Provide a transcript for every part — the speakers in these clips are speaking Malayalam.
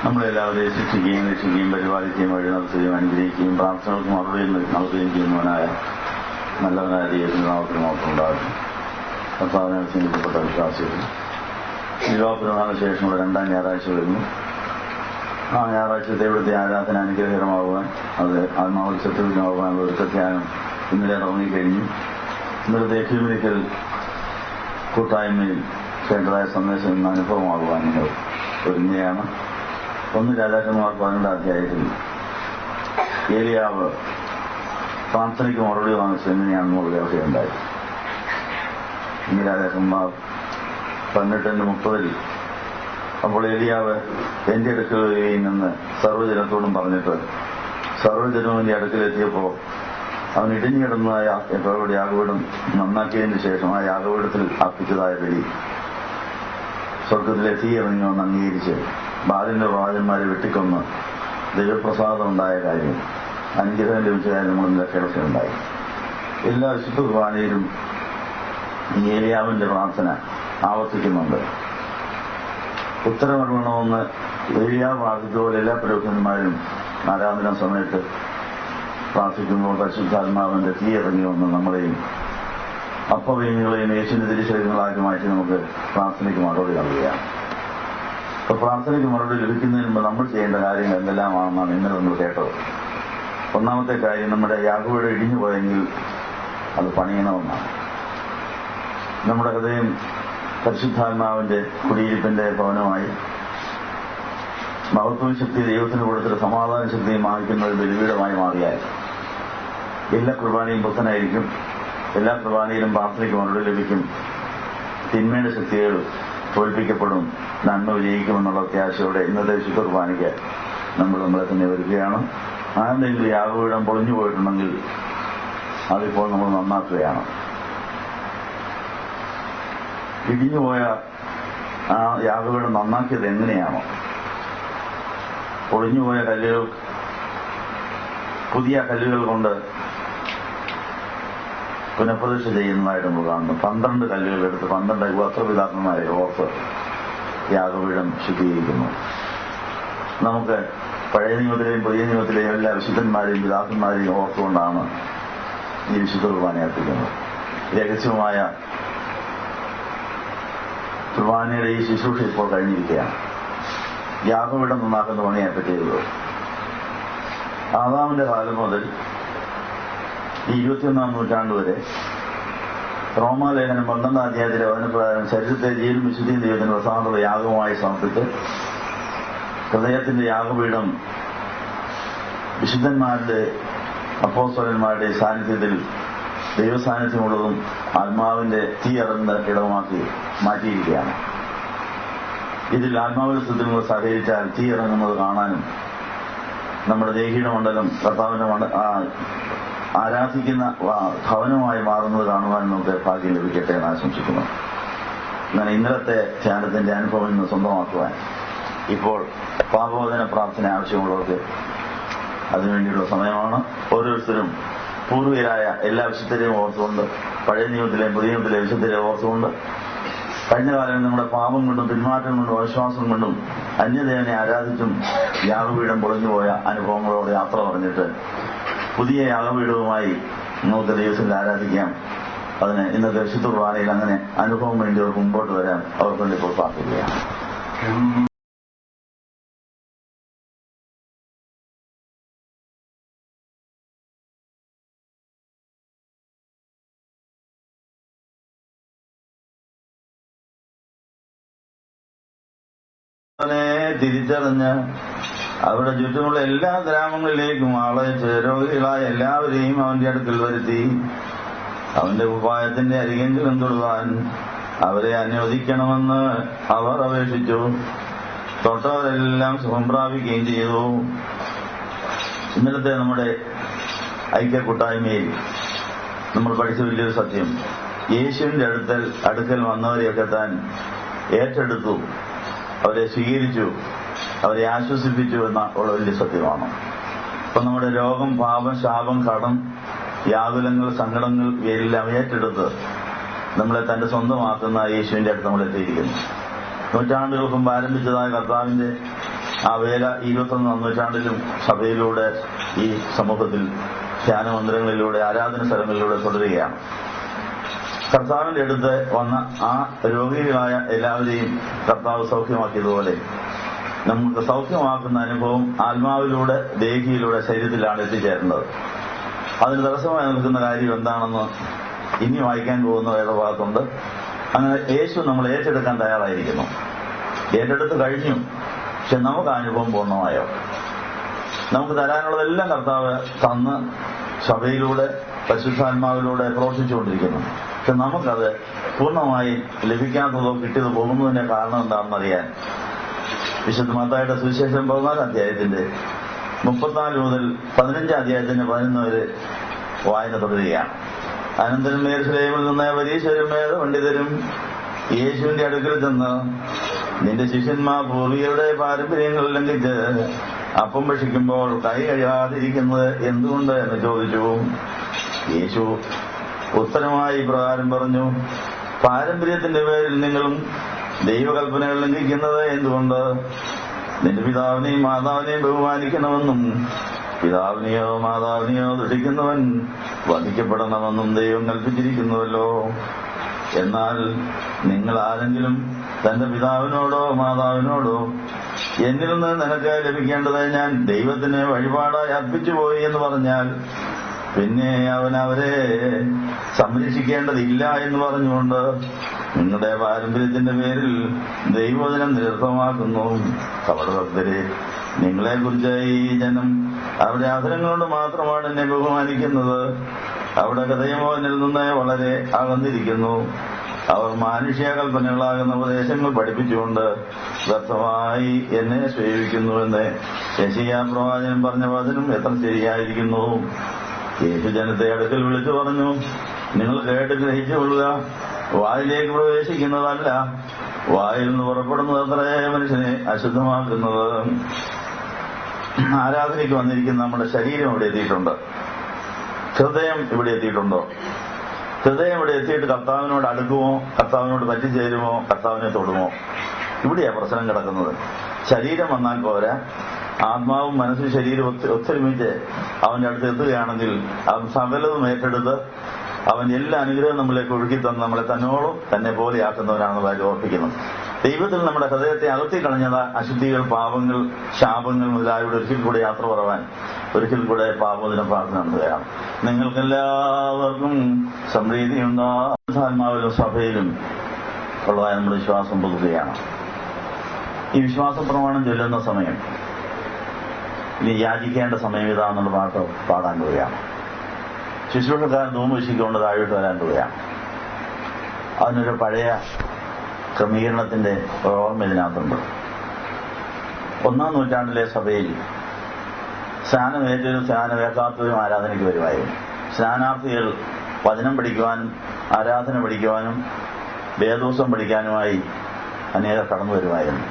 നമ്മളെല്ലാവരെയും ശിക്ഷിക്കുകയും രക്ഷിക്കുകയും പരിപാലിക്കുകയും വഴി നടത്തുകയും അനുഗ്രഹിക്കുകയും പ്രാർത്ഥനകൾക്ക് മറുപടി നൽകുകയും ചെയ്യുന്നവനായ നല്ലവനായ ദൈവത്തിന്റെ നാമത്തിന് മാത്രം ഉണ്ടാകും. കർത്താവിനെ സ്നേഹിക്കപ്പെട്ട വിശ്വാസികൾ, വിവാഹപരമായ ശേഷമുള്ള 2ാം ഞായറാഴ്ച വരുന്നു. ആ ഞായറാഴ്ചത്തെ ഇവിടുത്തെ ആരാധന അനുഗ്രഹകരമാകുവാൻ, അത് ആത്മാവിൽ സത്യവിധമാകുവാനുള്ള ഒരുക്കധ്യാനം ഇന്നലെ ഇറങ്ങിക്കഴിഞ്ഞു. ഇന്നലത്തെ എക്യൂമെനിക്കൽ കൂട്ടായ്മയിൽ വേണ്ടതായ സന്ദേശം ഇന്ന് അനുഭവമാകുവാൻ നിങ്ങൾ ഒരുങ്ങുകയാണ്. 1 രാജാക്കന്മാർ 12 അധ്യായത്തിൽ ഏലിയാവ് പ്രാർത്ഥനയ്ക്ക് മറുപടി വാങ്ങിച്ചത് എങ്ങനെയാണെന്നുള്ള വ്യവസ്ഥയുണ്ടായി. 1 രാജാക്കന്മാർ 18:30 അപ്പോൾ ഏലിയാവ് എന്റെ അടുക്കൽ നിന്ന് സർവ്വജനത്തോടും പറഞ്ഞിട്ട് സർവ്വജനവും അടുക്കലെത്തിയപ്പോൾ അവൻ ഇടിഞ്ഞു കിടന്നതായ യഹോവയുടെ യാഗപീഠം നന്നാക്കിയതിന് ശേഷം ആ യാഗപീഠത്തിൽ അർപ്പിച്ചതായ ബലി സ്വർഗത്തിലെ തീ ഇറങ്ങി വന്ന് അംഗീകരിച്ച് ബാലിന്റെ പ്രവാചകന്മാരെ വെട്ടിക്കൊന്ന് ദൈവപ്രസാദം ഉണ്ടായ കാര്യം, അനുഗ്രഹം ലഭിച്ച കാര്യം നമ്മൾ കേൾക്കുകയുണ്ടായി. എല്ലാ വിശുദ്ധ കുർബാനയിലും ഈ ഏലിയാവിന്റെ പ്രാർത്ഥന ആവർത്തിക്കുന്നുണ്ട്. ഉത്തരമരുളണമെന്ന് ഏലിയാവ് പ്രാർത്ഥിച്ചതുപോലെ എല്ലാ പുരോഹിതന്മാരും ആരാധന സമയത്ത് പ്രാർത്ഥിക്കുമ്പോൾ പരിശുദ്ധാത്മാവിന്റെ തീ ഇറങ്ങി വന്ന് നമ്മളെയും അപ്പവീനുകളെയും യേശുവിന്റെ തിരിച്ചറിവുകളാക്കി മാറ്റി നമുക്ക് പ്രാർത്ഥനയ്ക്ക് മറുപടി നൽകുകയാണ്. അപ്പൊ പ്രാർത്ഥനയ്ക്ക് മറുപടി ലഭിക്കുന്നതിന് മുമ്പ് നമ്മൾ ചെയ്യേണ്ട കാര്യങ്ങൾ എന്തെല്ലാമാണെന്നാണ് ഇന്നലെ നമ്മൾ കേട്ടത്. ഒന്നാമത്തെ കാര്യം, നമ്മുടെ യാഗപീഠം ഇടിഞ്ഞു പോയെങ്കിൽ അത് പണിയണമെന്നാണ്. നമ്മുടെ ഹൃദയം പരിശുദ്ധാത്മാവിന്റെ കുടിയിരിപ്പിന്റെ ഭവനമായി മഹത്വ ശക്തി ദൈവത്തിന് കൊടുത്തിട്ട് സമാധാന ശക്തിയും വാങ്ങിക്കുന്ന ഒരു ബലിപീഠമായി മാറിയാൽ എല്ലാ കുർബാനയും പുത്തനായിരിക്കും. എല്ലാ കുർബാനയിലും പ്രാർത്ഥനയ്ക്ക് മറുപടി ലഭിക്കും. തിന്മയുടെ ശക്തികൾ തോൽപ്പിക്കപ്പെടും, നന്മ വിജയിക്കുമെന്നുള്ള പ്രത്യാശയോടെ ഇന്നത്തെ വിശുദ്ധ കുർബാനയ്ക്ക് നമ്മളെ തന്നെ ഒരുക്കുകയാണ്. ആരുടെയെങ്കിലും യാഗപീഠം പൊളിഞ്ഞു പോയിട്ടുണ്ടെങ്കിൽ അതിപ്പോൾ നമ്മൾ നന്നാക്കുകയാണ്. ഇടിഞ്ഞുപോയ ആ യാഗപീഠം നന്നാക്കിയത് എങ്ങനെയാണോ? പൊളിഞ്ഞുപോയ കല്ലുകൾ പുതിയ കല്ലുകൾ കൊണ്ട് പുനഃപ്രതിഷ്ഠ ചെയ്യുന്നതായിട്ട് നമ്മൾ കാണുന്നു. 12 കല്ലുകൾ എടുത്ത് 12 ഗോത്രപിതാക്കന്മാരെ ഓർത്ത് യാഗപീഠം ശുദ്ധീകരിക്കുന്നു. നമുക്ക് പഴയ നിയമത്തിലെയും പുതിയ നിയമത്തിലെയും എല്ലാ വിശുദ്ധന്മാരെയും പിതാക്കന്മാരെയും ഓർത്തുകൊണ്ടാണ് ഈ വിശുദ്ധ കുർബാന അർപ്പിക്കുന്നത്. രഹസ്യമായ കുർബാനയുടെ ഈ ശുശ്രൂഷ ഇപ്പോൾ കഴിഞ്ഞിരിക്കുകയാണ്. യാഗപീഠം നന്നാക്കുന്ന പണിയായിട്ട് ചെയ്തത് ആദാമിന്റെ കാലം മുതൽ ഈ 21-ാം നൂറ്റാണ്ട് വരെ റോമാലേഖനം 12-ാം അധ്യായത്തിലെ വചനപ്രകാരം ശരീരത്തെ ജീവനും വിശുദ്ധിയും ദൈവത്തിന് പ്രസാദമുള്ള യാഗമായി സമർപ്പിച്ച് ഹൃദയത്തിന്റെ യാഗപീഠം വിശുദ്ധന്മാരുടെ അപ്പോസ്തലന്മാരുടെ സാന്നിധ്യത്തിൽ ദൈവസാന്നിധ്യമുള്ളതും ആത്മാവിന്റെ തീ ഇറങ്ങുന്ന ഇടമാക്കി മാറ്റിയിരിക്കുകയാണ്. ഇതിൽ ആത്മാവിന്റെ സ്ഥിതികൾ സഹകരിച്ചാൽ തീ ഇറങ്ങുന്നത് കാണാനും നമ്മുടെ ദേഹിക മണ്ഡലം കർത്താവിന്റെ ആരാധിക്കുന്ന ഭവനമായി മാറുന്നത് കാണുവാനും നമുക്ക് ഭാഗ്യം ലഭിക്കട്ടെ എന്ന് ആശംസിക്കുന്നു. അങ്ങനെ ഇന്നലത്തെ ധ്യാനത്തിന്റെ അനുഭവം ഇന്ന് സ്വന്തമാക്കുവാൻ ഇപ്പോൾ പാപമോചന പ്രാർത്ഥന ആവശ്യമുള്ളവർക്ക് അതിനുവേണ്ടിയുള്ള സമയമാണ്. ഓരോരുത്തരും പൂർവികരായ എല്ലാ വിശുദ്ധരെയും ഓർത്തുകൊണ്ട്, പഴയ നിയമത്തിലെയും പുതിയ നിയമത്തിലെയും വിശുദ്ധരെ ഓർത്തുകൊണ്ട്, കഴിഞ്ഞ കാലങ്ങളിൽ നമ്മുടെ പാപം കൊണ്ടും പിന്മാറ്റം കൊണ്ടും അവിശ്വാസം കൊണ്ടും അന്യദേവനെ ആരാധിച്ചും യാഗപീഠം പൊളിഞ്ഞുപോയ അനുഭവങ്ങളോട് യാത്ര പറഞ്ഞിട്ട് പുതിയ യാഗപീഠവുമായി നമുക്ക് ദൈവത്തിൽ ആരാധിക്കാം. അതിന് ഇന്നത്തെ വിശുദ്ധ കുർബാനയിൽ അങ്ങനെ അനുഭവം വേണ്ടിയവർക്ക് മുമ്പോട്ട് വരാൻ അവർക്ക് വേണ്ടി ഇപ്പോൾ പ്രാർത്ഥിക്കുകയാണ്. തിരിച്ചറിഞ്ഞ് അവിടെ ചുറ്റുമുള്ള എല്ലാ ഗ്രാമങ്ങളിലേക്കും ആളയച്ച് രോഗികളായ എല്ലാവരെയും അവന്റെ അടുക്കൽ വരുത്തി അവന്റെ ഉപായത്തിന്റെ അരികെങ്കിലും തൊടുവാൻ അവരെ അനുവദിക്കണമെന്ന് അവർ അപേക്ഷിച്ചു. തൊട്ടവരെല്ലാം സുഖം പ്രാപിക്കുകയും ചെയ്തു. ഇന്നലത്തെ നമ്മുടെ ഐക്യ കൂട്ടായ്മയിൽ നമ്മൾ പഠിച്ച വലിയൊരു സത്യം, യേശുവിന്റെ അടുക്കൽ വന്നവരെയൊക്കെ താൻ ഏറ്റെടുത്തു, അവരെ സ്വീകരിച്ചു, അവരെ ആശ്വസിപ്പിച്ചു എന്ന ഉള്ള വലിയ സത്യമാണ്. അപ്പൊ നമ്മുടെ രോഗം, പാപം, ശാപം, കടം, വ്യാകുലങ്ങൾ, സങ്കടങ്ങൾ ഇവയെല്ലാം ഏറ്റെടുത്ത് നമ്മളെ തന്റെ സ്വന്തമാക്കുന്ന യേശുവിന്റെ അടുത്ത് നമ്മൾ എത്തിയിരിക്കുന്നു. നൂറ്റാണ്ടുകൾക്ക് മുമ്പ് ആരംഭിച്ചതായ കർത്താവിന്റെ ആ വേല 21 നൂറ്റാണ്ടിലും സഭയിലൂടെ ഈ സമൂഹത്തിൽ ധ്യാനമന്ദിരങ്ങളിലൂടെ ആരാധന സ്ഥലങ്ങളിലൂടെ തുടരുകയാണ്. കർത്താവിന്റെ അടുത്ത് വന്ന ആ രോഗികളായ എല്ലാവരെയും കർത്താവ് സൗഖ്യമാക്കിയതുപോലെ നമുക്ക് സൗഖ്യമാക്കുന്ന അനുഭവം ആത്മാവിലൂടെ ദേഹിയിലൂടെ ശരീരത്തിലാണ് എത്തിച്ചേരുന്നത്. അതിന് തടസ്സമായി നിൽക്കുന്ന കാര്യം എന്താണെന്ന് ഇനി വായിക്കാൻ പോകുന്ന വേദഭാഗത്തുണ്ട്. അങ്ങനെ യേശു നമ്മൾ ഏറ്റെടുക്കാൻ തയ്യാറായിരിക്കുന്നു. ഏറ്റെടുത്ത് കഴിഞ്ഞു. പക്ഷെ നമുക്ക് അനുഭവം പൂർണ്ണമായോ? നമുക്ക് തരാനുള്ളതെല്ലാം കർത്താവ് തന്ന് സഭയിലൂടെ പരിശുദ്ധാത്മാവിലൂടെ പ്രവർത്തിച്ചുകൊണ്ടിരിക്കുന്നു. പക്ഷെ നമുക്കത് പൂർണ്ണമായി ലഭിക്കാത്തതോ കിട്ടിയത് പോകുന്നതിന്റെ കാരണം എന്താണെന്നറിയാൻ വിശുദ്ധ മത്തായിയുടെ സുവിശേഷം 14 അധ്യായത്തിന്റെ 34 മുതൽ 15 അധ്യായത്തിന്റെ 11 വരെ വായന തുടരുകയാണ്. അനന്തരം യെരൂശലേമിൽ നിന്ന് പരീശരും വേദപണ്ഡിതരും യേശുവിന്റെ അടുക്കൽ ചെന്ന്, നിന്റെ ശിഷ്യന്മാർ പൂർവികരുടെ പാരമ്പര്യങ്ങൾ ലംഘിച്ച് അപ്പം ഭക്ഷിക്കുമ്പോൾ കൈ കഴുകാതിരിക്കുന്നത് എന്തുകൊണ്ട് എന്ന് ചോദിച്ചു. യേശു ഉത്തരമായി പ്രകാരം പറഞ്ഞു, പാരമ്പര്യത്തിന്റെ പേരിൽ നിങ്ങളും ദൈവകൽപ്പനകൾ ലംഘിക്കുന്നത് എന്തുകൊണ്ട്? നിന്റെ പിതാവിനെയും മാതാവിനെയും ബഹുമാനിക്കണമെന്നും പിതാവിനെയോ മാതാവിനെയോ ദുഷിക്കുന്നവൻ വധിക്കപ്പെടണമെന്നും ദൈവം കൽപ്പിച്ചിരിക്കുന്നുവല്ലോ. എന്നാൽ നിങ്ങൾ ആരെങ്കിലും തന്റെ പിതാവിനോടോ മാതാവിനോടോ, എന്നിൽ നിന്ന് നിനക്ക് ലഭിക്കേണ്ടത് ഞാൻ ദൈവത്തിന് വഴിപാടായി അർപ്പിച്ചുപോയി എന്ന് പറഞ്ഞാൽ, പിന്നെ അവൻ അവരെ സംരക്ഷിക്കേണ്ടതില്ല എന്ന് പറഞ്ഞുകൊണ്ട് നിങ്ങളുടെ പാരമ്പര്യത്തിന്റെ പേരിൽ ദൈവവചനം നിരർത്ഥമാക്കുന്നു. കപടഭക്തരെ, നിങ്ങളെക്കുറിച്ച് ഈ ജനം അവരുടെ അധരങ്ങൾ കൊണ്ട് മാത്രമാണ് എന്നെ ബഹുമാനിക്കുന്നത്. അവിടെ ഹൃദയമോ എന്നിൽ നിന്ന് വളരെ അകന്നിരിക്കുന്നു. അവർ മാനുഷ്യ കൽപ്പനകളാകുന്ന ഉപദേശങ്ങൾ പഠിപ്പിച്ചുകൊണ്ട് വ്യർത്ഥമായി എന്നെ സേവിക്കുന്നുവെന്ന് യെശയ്യാ പ്രവാചകൻ പറഞ്ഞ വചനം എത്ര ശരിയായിരിക്കുന്നു. യേശു ജനത്തെ അടുക്കൽ വിളിച്ചു പറഞ്ഞു, നിങ്ങൾ കേട്ട് ഗ്രഹിച്ചുകൊള്ളുക. വായിലേക്ക് പ്രവേശിക്കുന്നതല്ല, വായിൽ നിന്ന് പുറപ്പെടുന്നത് അത്രേ മനുഷ്യനെ അശുദ്ധമാക്കുന്നത്. ആരാധനയ്ക്ക് വന്നിരിക്കുന്ന നമ്മുടെ ശരീരം ഇവിടെ എത്തിയിട്ടുണ്ട്. ഹൃദയം ഇവിടെ എത്തിയിട്ടുണ്ടോ? ഹൃദയം ഇവിടെ എത്തിയിട്ട് കർത്താവിനോട് അടുക്കുമോ? കർത്താവിനോട് പറ്റിച്ചേരുമോ? കർത്താവിനെ തൊടുമോ? ഇവിടെയാ പ്രശ്നം കിടക്കുന്നത്. ശരീരം വന്നാൽ പോരാ, ആത്മാവും മനസ്സും ശരീരം ഒത്തൊരുമിച്ച് അവന്റെ അടുത്ത് എത്തുകയാണെങ്കിൽ അവൻ സകലതും ഏറ്റെടുത്ത് അവൻ എല്ലാ അനുഗ്രഹവും നമ്മളിലേക്ക് ഒഴുക്കി തന്ന് നമ്മളെ തന്നോളം തന്നെ പോലെയാക്കുന്നവനാണെന്ന് കാര്യം ഓർപ്പിക്കുന്നു. ദൈവത്തിൽ നമ്മുടെ ഹൃദയത്തെ അകത്തി കളഞ്ഞത് അശുദ്ധികൾ, പാപങ്ങൾ, ശാപങ്ങൾ മുതലായവയുടെ ഒരിക്കൽ കൂടെ യാത്ര പറവാൻ ഒരിക്കൽ കൂടെ പാപമോചന പ്രാർത്ഥന നടത്തുകയാണ്. നിങ്ങൾക്കെല്ലാവർക്കും സമൃദ്ധിയുണ്ടാകുന്ന ആത്മാവിലും സഭയിലും ഉള്ളതായ നമ്മുടെ വിശ്വാസം പുതുക്കുകയാണ്. ഈ വിശ്വാസ പ്രമാണം ചൊല്ലുന്ന സമയം ഇനി യാചിക്കേണ്ട സമയം ഇതാണെന്നുള്ള പാട്ട് പാടാൻ പോവുകയാണ്. ശുശ്രൂഷക്കാരൻ ധൂമ വീശിക്കൊണ്ട് താഴോട്ട് വരാൻ പോവുകയാണ്. അതിനൊരു പഴയ ക്രമീകരണത്തിന്റെ ഓർമ്മ ഇതിനകത്തുണ്ട്. 1-ാം നൂറ്റാണ്ടിലെ സഭയിൽ സ്നാനമേറ്റവരും സ്നാനമേക്കാത്തവരും ആരാധനയ്ക്ക് വരുമായിരുന്നു. സ്നാനാർത്ഥികൾ വചനം പഠിക്കുവാനും ആരാധന പഠിക്കുവാനും വേദോസം പഠിക്കാനുമായി അനേകർ കടന്നു വരുമായിരുന്നു.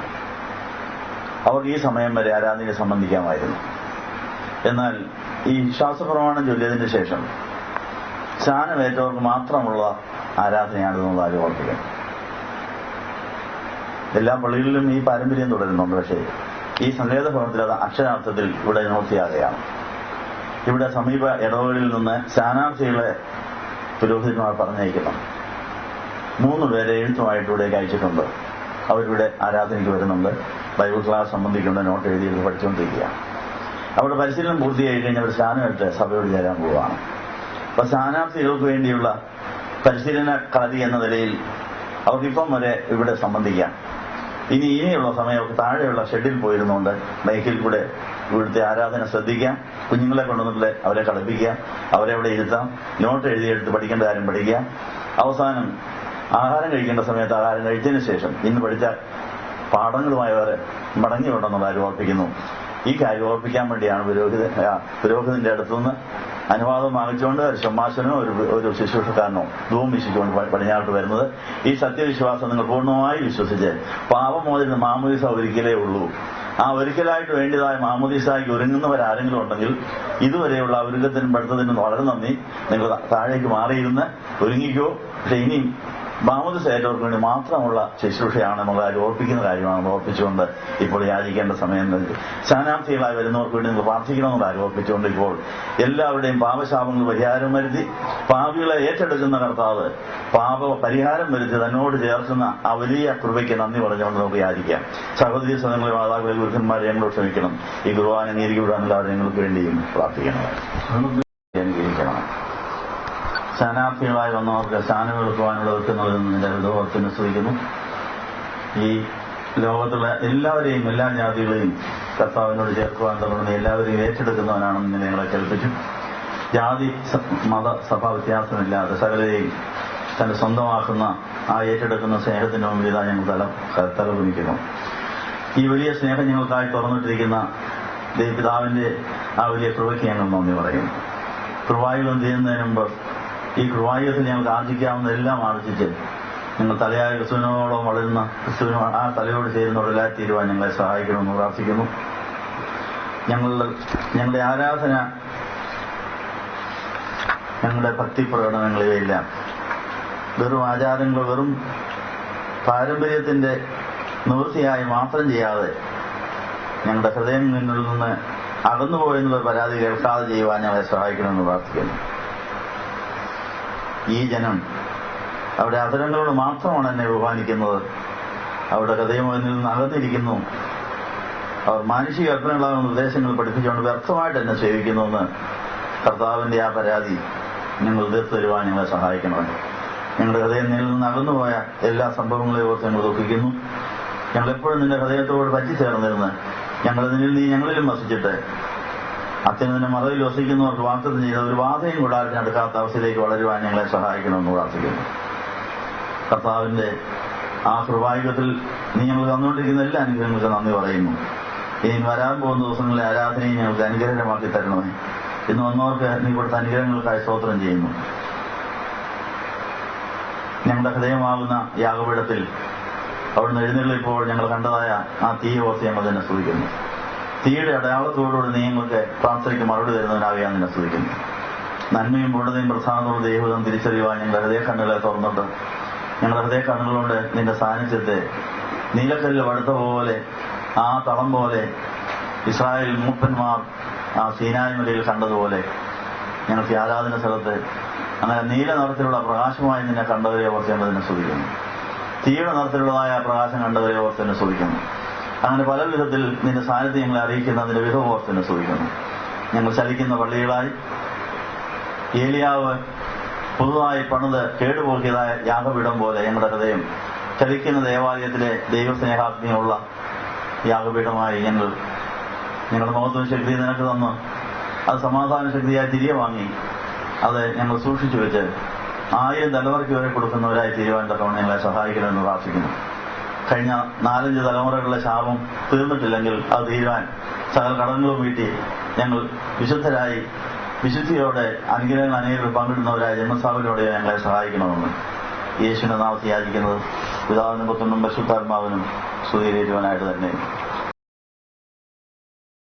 അവർക്ക് ഈ സമയം വരെ ആരാധനയെ സംബന്ധിക്കാമായിരുന്നു. എന്നാൽ ഈ വിശ്വാസപ്രമാണം ചൊല്ലിയതിന് ശേഷം സ്നാനമേറ്റവർക്ക് മാത്രമുള്ള ആരാധനയാണെന്നുള്ള ആരും ഓർപ്പിക്കണം. എല്ലാ പള്ളികളിലും ഈ പാരമ്പര്യം തുടരുന്നുണ്ട്. പക്ഷേ ഈ സങ്കേത ഭവനത്തിൽ അത് അക്ഷരാർത്ഥത്തിൽ ഇവിടെ നിവൃത്തിയാകുകയാണ്. ഇവിടെ സമീപ ഇടവകളിൽ നിന്ന് സ്ഥാനാർത്ഥികളെ പുരോഹിതന്മാർ പറഞ്ഞയക്കണം. 3 പേരെ എഴുത്തുമായിട്ട് ഇവിടേക്ക് അയച്ചിട്ടുണ്ട്. അവരിവിടെ ആരാധനയ്ക്ക് വരുന്നുണ്ട്. ബൈബിൾ ക്ലാസ് സംബന്ധിക്കുന്ന നോട്ട് എഴുതിയിട്ട് പഠിച്ചുകൊണ്ടിരിക്കുകയാണ്. അവിടെ പരിശീലനം പൂർത്തിയായി കഴിഞ്ഞ് അവർ സ്ഥാനമായിട്ട് സഭയോട് ചേരാൻ പോവുകയാണ്. അപ്പൊ സ്ഥാനാർത്ഥികൾക്ക് വേണ്ടിയുള്ള പരിശീലന കളരി എന്ന നിലയിൽ അവർക്കിപ്പം വരെ ഇവിടെ സംബന്ധിക്കാം. ഇനിയുള്ള സമയം അവർക്ക് താഴെയുള്ള ഷെഡിൽ പോയിരുന്നുകൊണ്ട് മൈക്കിൽ കൂടെ ഇവിടുത്തെ ആരാധന ശ്രദ്ധിക്കാം. കുഞ്ഞുങ്ങളെ കൊണ്ടുവന്നിട്ട് അവരെ കളിപ്പിക്കാം, അവരെ അവിടെ ഇരുത്താം, നോട്ട് എഴുതിയെടുത്ത് പഠിക്കേണ്ട കാര്യം പഠിക്കാം. അവസാനം ആഹാരം കഴിക്കേണ്ട സമയത്ത് ആഹാരം കഴിച്ചതിന് ശേഷം ഇന്ന് പഠിച്ച പാഠങ്ങളുമായി അവരെ മടങ്ങി വിടണമെന്നുള്ള കാര്യം ഓർപ്പിക്കുന്നു. ഈ കാര്യം ഓർപ്പിക്കാൻ വേണ്ടിയാണ് പുരോഹിതന്റെ അടുത്തുനിന്ന് അനുവാദം വാങ്ങിച്ചുകൊണ്ട് ഷമ്മാശനോ ഒരു ശുശ്രൂഷക്കാരനോ ധൂം വീശിക്കൊണ്ട് പടിഞ്ഞാട്ട് വരുന്നത്. ഈ സത്യവിശ്വാസം നിങ്ങൾ പൂർണ്ണമായി വിശ്വസിച്ച് പാപമോചന മാമോദീസ ഒരിക്കലേ ഉള്ളൂ. ആ ഒരിക്കലായിട്ട് വേണ്ടിയതായ മാമോദീസായ്ക്ക് ഒരുങ്ങുന്നവരാരെങ്കിലും ഉണ്ടെങ്കിൽ ഇതുവരെയുള്ള ഒരുക്കത്തിനും പഠിത്തത്തിനും വളരെ നന്ദി. നിങ്ങൾ താഴേക്ക് മാറിയിരുന്ന് ഒരുങ്ങിക്കോ. പക്ഷെ ഇനിയും മാമോദിസ ഏറ്റവർക്ക് വേണ്ടി മാത്രമുള്ള ശുശ്രൂഷയാണ് നമ്മൾ ഓർപ്പിക്കുന്ന കാര്യമാണ് ഓർപ്പിച്ചുകൊണ്ട് ഇപ്പോൾ യാചിക്കേണ്ട സമയം നൽകി. സ്ഥാനാർത്ഥികളായി വരുന്നവർക്ക് വേണ്ടി നിങ്ങൾ പ്രാർത്ഥിക്കണമെന്ന് ഓർപ്പിച്ചുകൊണ്ട് ഇപ്പോൾ എല്ലാവരുടെയും പാപശാപങ്ങൾ പരിഹാരം വരുത്തി പാപികളെ ഏറ്റെടുക്കുന്ന കർത്താവ് പാപ പരിഹാരം വരുത്തി തന്നോട് ചേർക്കുന്ന ആ വലിയ കൃപയ്ക്ക് നന്ദി പറഞ്ഞുകൊണ്ട് നമുക്ക് യാചിക്കാം. സഹോദരി സഹോദരങ്ങളെ, മാതാക്കളെ, ഗുരുക്കന്മാരെ ഞങ്ങളോട് ക്ഷമിക്കണം. ഈ കുർബാന അംഗീകരിക്കപ്പെടാൻ എല്ലാവരും ഞങ്ങൾക്ക് വേണ്ടിയും പ്രാർത്ഥിക്കണം. അംഗീകരിക്കണം. സ്ഥാനാർത്ഥികളായി വന്നവർക്ക് സ്ഥാനം എടുക്കുവാനുള്ള വെക്കുന്നവരെന്നതിന്റെ വിധവത്തിന് ശ്രമിക്കുന്നു. ഈ ലോകത്തുള്ള എല്ലാവരെയും എല്ലാ ജാതികളെയും കർത്താവിനോട് ചേർക്കുവാൻ തുടങ്ങുന്ന എല്ലാവരെയും ഏറ്റെടുക്കുന്നവനാണെന്ന് ഞങ്ങളെ കേൾപ്പിച്ചു. ജാതി മത സഭാ വ്യത്യാസമില്ലാതെ സകലരെയും തന്റെ സ്വന്തമാക്കുന്ന ആ ഏറ്റെടുക്കുന്ന സ്നേഹത്തിന് മുമ്പിൽ ഇതാ ഞങ്ങൾ തലകുനിക്കുന്നു. ഈ വലിയ സ്നേഹം ഞങ്ങൾക്കായി തുറന്നിട്ടിരിക്കുന്ന ദൈവപിതാവിന്റെ ആ വലിയ കൃപയ്ക്ക് ഞങ്ങൾ നന്ദി പറയുന്നു. കൃപായുഗം ചെയ്യുന്നതിന് മുമ്പ് ഈ കൃപായുഗത്തിൽ ഞങ്ങൾക്ക് ആർജിക്കാവുന്ന എല്ലാം ആർജിച്ച് ഞങ്ങൾ തലയായ ക്രിസ്തുവിനോളം വളരുന്ന ക്രിസ്തുവിനോ ആ തലയോട് ചേരുന്നവരെല്ലാം തീരുവാൻ ഞങ്ങളെ സഹായിക്കണമെന്ന് പ്രാർത്ഥിക്കുന്നു. ഞങ്ങളുടെ ആരാധന, ഞങ്ങളുടെ ഭക്തി പ്രകടനങ്ങൾ ഇവയെല്ലാം വെറും ആചാരങ്ങൾ, വെറും പാരമ്പര്യത്തിന്റെ നിവൃത്തിയായി മാത്രം ചെയ്യാതെ ഞങ്ങളുടെ ഹൃദയങ്ങളിൽ നിന്ന് അകന്നുപോയെന്നുള്ള പരാതി കേൾക്കാതെ ചെയ്യുവാൻ ഞങ്ങളെ സഹായിക്കണമെന്ന് പ്രാർത്ഥിക്കുന്നു. ഈ ജനം അവരുടെ അധരങ്ങളോട് മാത്രമാണ് എന്നെ ബഹുമാനിക്കുന്നത്, അവരുടെ ഹൃദയം എന്നിൽ നിന്ന് അകന്നിരിക്കുന്നു. അവർ മാനുഷിക കൽപ്പനകളാകുന്ന നിർദ്ദേശങ്ങൾ പഠിപ്പിച്ചുകൊണ്ട് വ്യർത്ഥമായിട്ട് എന്നെ സേവിക്കുന്നുവെന്ന് കർത്താവിന്റെ ആ പരാതി ഞങ്ങൾ തീർത്തു തരുവാൻ ഞങ്ങളെ സഹായിക്കണം. ഞങ്ങളുടെ ഹൃദയത്തിൽ നിന്ന് അകന്നുപോയ എല്ലാ സംഭവങ്ങളെ ഓർത്ത് ഞങ്ങൾ ദുഃഖിക്കുന്നു. ഞങ്ങളെപ്പോഴും നിന്റെ ഹൃദയത്തോട് പറ്റിച്ചേർന്നിരുന്ന് നീ ഞങ്ങളിലും വസിച്ചിട്ട് അത്യന്തന്റെ മറവിൽ വസിക്കുന്നവർക്ക് വാഗ്ദത്തം ചെയ്ത ഒരു ബാധയും കൂടാതെ നടക്കാത്ത അവസ്ഥയിലേക്ക് വളരുവാൻ ഞങ്ങളെ സഹായിക്കണമെന്ന് പ്രാർത്ഥിക്കുന്നു. കർത്താവിന്റെ ആ കൃപായുഗത്തിൽ നീ ഞങ്ങൾ തന്നുകൊണ്ടിരിക്കുന്ന എല്ലാ അനുഗ്രഹങ്ങൾക്ക് നന്ദി പറയുന്നു. ഇനി വരാൻ പോകുന്ന ദിവസങ്ങളിലെ ആരാധനയും ഞങ്ങൾക്ക് അനുഗ്രഹമാക്കി തരണമേ. ഇന്ന് വന്നവർക്ക് നീ കൊടുത്ത അനുഗ്രഹങ്ങൾക്കായി സ്തോത്രം ചെയ്യുന്നു. ഞങ്ങളുടെ ഹൃദയമാകുന്ന യാഗപീഠത്തിൽ അവിടുന്ന് എഴുന്നള്ളിപ്പോൾ ഞങ്ങൾ കണ്ടതായ ആ തീ ഓർത്ത് ഞങ്ങൾ തന്നെ സ്തുതിക്കുന്നു. തീയുടെ അടയാളത്തോടുകൂടി നീ ഞങ്ങൾക്ക് പ്രാർത്ഥനയ്ക്ക് മറുപടി തരുന്നതിനാകെയാണ് നിന്നെ സ്തുതിക്കുന്നു. നന്മയും പൂർണ്ണതയും പ്രസാദവും ദൈവം തിരിച്ചറിയുവാൻ ഞങ്ങളുടെ ഹൃദയക്കണ്ണുകളെ തുറന്നിട്ട് ഞങ്ങളുടെ ഹൃദയക്കണ്ണുകളുകൊണ്ട് നിന്റെ സാന്നിധ്യത്തെ നീലക്കല്ലിൽ വടുത്ത പോലെ ആ തളം പോലെ ഇസ്രായേൽ മൂപ്പന്മാർ ആ സീനായ് മലയിൽ കണ്ടതുപോലെ ഞങ്ങൾക്ക് ആരാധന സ്ഥലത്ത് അങ്ങനെ നീല നിറത്തിലുള്ള പ്രകാശമായി നിന്നെ കണ്ടവരെ ഓർത്ത് ഞങ്ങൾ നിന്നെ സ്തുതിക്കുന്നു. തീയുടെ നിറത്തിലുള്ളതായ പ്രകാശം കണ്ടവരെ ഓർത്ത് തന്നെ സ്തുതിക്കുന്നു. അങ്ങനെ പല വിധത്തിൽ നിന്റെ സാന്നിധ്യം ഞങ്ങളെ അറിയിക്കുന്ന അതിന്റെ വിധം ഓർത്ത് തന്നെ സ്തുതിക്കുന്നു. ഞങ്ങൾ ചലിക്കുന്ന പള്ളികളായി ഏലിയാവ് പുതുതായി പണിത് കേടുപോക്കിയതായ യാഗപീഠം പോലെ ഞങ്ങളുടെ ഹൃദയം ചലിക്കുന്ന ദേവാലയത്തിലെ ദൈവസ്നേഹാഗ്നിയുള്ള യാഗപീഠമായി ഞങ്ങളുടെ മഹത്വം ശക്തി നിനക്ക് തന്ന് അത് സമാധാന ശക്തിയായി തിരികെ വാങ്ങി അത് ഞങ്ങൾ സൂക്ഷിച്ചു വെച്ച് 1000 തലമുറയ്ക്ക് വരെ കൊടുക്കുന്നവരായി തീരുവാൻ തക്കവണ്ണം ഞങ്ങളെ സഹായിക്കണമെന്ന് പ്രാർത്ഥിക്കുന്നു. കഴിഞ്ഞ 4-5 തലമുറകളുടെ ശാപം തീർന്നിട്ടില്ലെങ്കിൽ അത് തീരുവാൻ സകല കടങ്ങളും വീട്ടി ഞങ്ങൾ വിശുദ്ധരായി വിശുദ്ധിയോടെ അനുഗ്രഹങ്ങൾ അനേകം പങ്കിടുന്നവരായ ജന്മസാവിലൂടെ ഞങ്ങളെ സഹായിക്കണമെന്ന് യേശുവിന്റെ നാമത്തിൽ യാചിക്കുന്നത് പിതാവിനും പുത്രനും പരിശുദ്ധാത്മാവിനും സ്തുതിയേറ്റുവാനായിട്ട് തന്നെ.